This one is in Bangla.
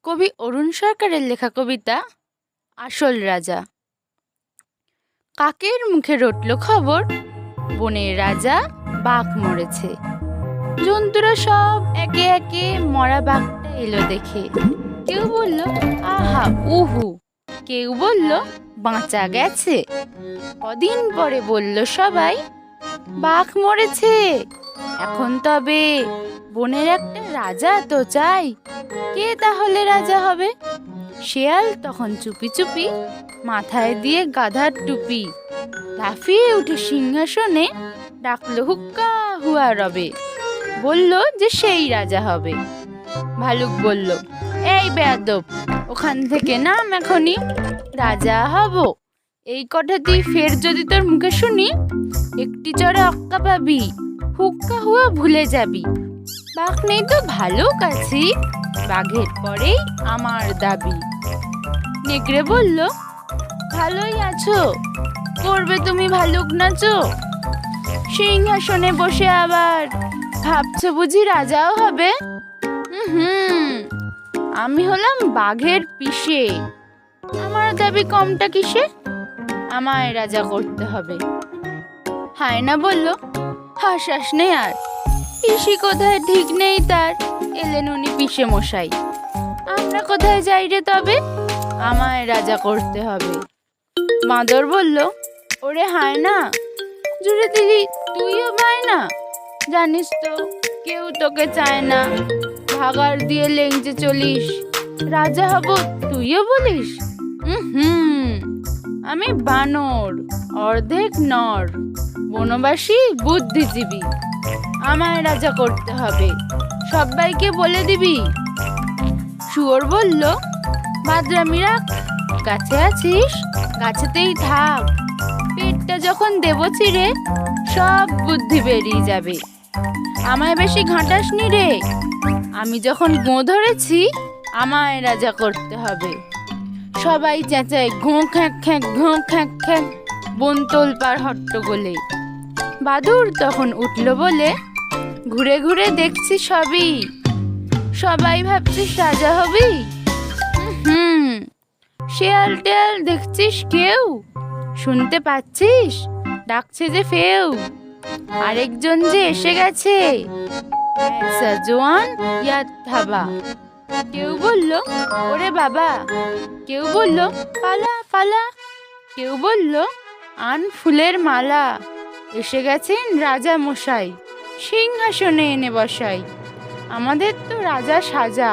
কবি অরুণ সরকারের লেখা কবিতা আসল রাজা। কাকের মুখে রটল খবর, বনের রাজা বাঘ মরেছে। জন্তুরা সব একে একে মরা বাঘটা এলো দেখে। কেউ বলল আহা উহু, কেউ বলল বাঁচা গেছে। কদিন পরে বলল সবাই বাঘ মরেছে। এখন তবে বনের একটা রাজা তো চাই, কে তাহলে রাজা হবে? শেয়াল তখন চুপি চুপি মাথায় দিয়ে গাধার টুপি লাফিয়ে উঠে সিংহাসনে ডাকলো হুক্কা হুয়া রবে, বলল যে সেই রাজা হবে। ভালুক বলল এই বেয়াদব, ওখান থেকে নাম এখনই, রাজা হব এই কথা তুই ফের যদি তোর মুখে শুনি, একটি চড়ে অক্কা পাবি, হুক্কা হুয়া ভুলে যাবি। বাঘ নেই তো ভালুক আছি, বাঘের পরেই আমার দাবি। নেকড়ে বলল ভালোই আছো, করবে তুমি ভালুক নাচো? সিংহাসনে বসে আবার ভাবছো বুঝি রাজাও হবে? আমি হলাম বাঘের পিসে, আমার দাবি কমটা কিসে? আমায় রাজা করতে হবে। হায়না বলল হাসাস নে আর, পিসি কোথায় ঠিক নেই তার, এলেন উনি পিসে মশাই। আমরা কোথায় যাই রে তবে, আমায় রাজা করতে হবে। বাঁদর বলল ওরে হায়না, জুড়ে দিলি তুইও পায় না, জানিস তো কেউ তোকে চায় না। ভাগার দিয়ে লেংচে চলিস, রাজা হব তুইও বলিস? আমি বানর, অর্ধেক নর, বনবাসী বুদ্ধিজীবী, আমায় রাজা করতে হবে, সবাইকে বলে দিবি। শুয়োর বলল বাদরামি রাখ, গাছে আছিস গাছেতেই থাক, পেটটা যখন দেব ছিঁড়ে সব বুদ্ধি বেরিয়ে যাবে। আমায় বেশি ঘাঁটাস নি রে, আমি যখন গোঁ ধরেছি আমায় রাজা করতে হবে। সবাই চেঁচায় ঘোঁ খ্যাঁক খ্যাঁক, ঘোঁ খ্যাঁক খ্যাঁক, বন তোলপাড় হট্টগোলে। বাদুড় তখন উঠল বলে ঘুরে ঘুরে দেখছি সবই, সবাই ভাবছিস রাজা হবি? শেয়াল টেয়াল দেখছিস কেউ, শুনতে পাচ্ছিস ডাকছে যে ফেউ, আরেকজন যে এসে গেছে জোয়ান ইয়াদ থাবা। কেউ বলল ওরে বাবা, কেউ বলল পালা পালা, কেউ বলল আন ফুলের মালা, এসে গেছেন রাজা মশাই, সিংহাসনে এনে বসাই, আমাদের তো রাজা সাজা।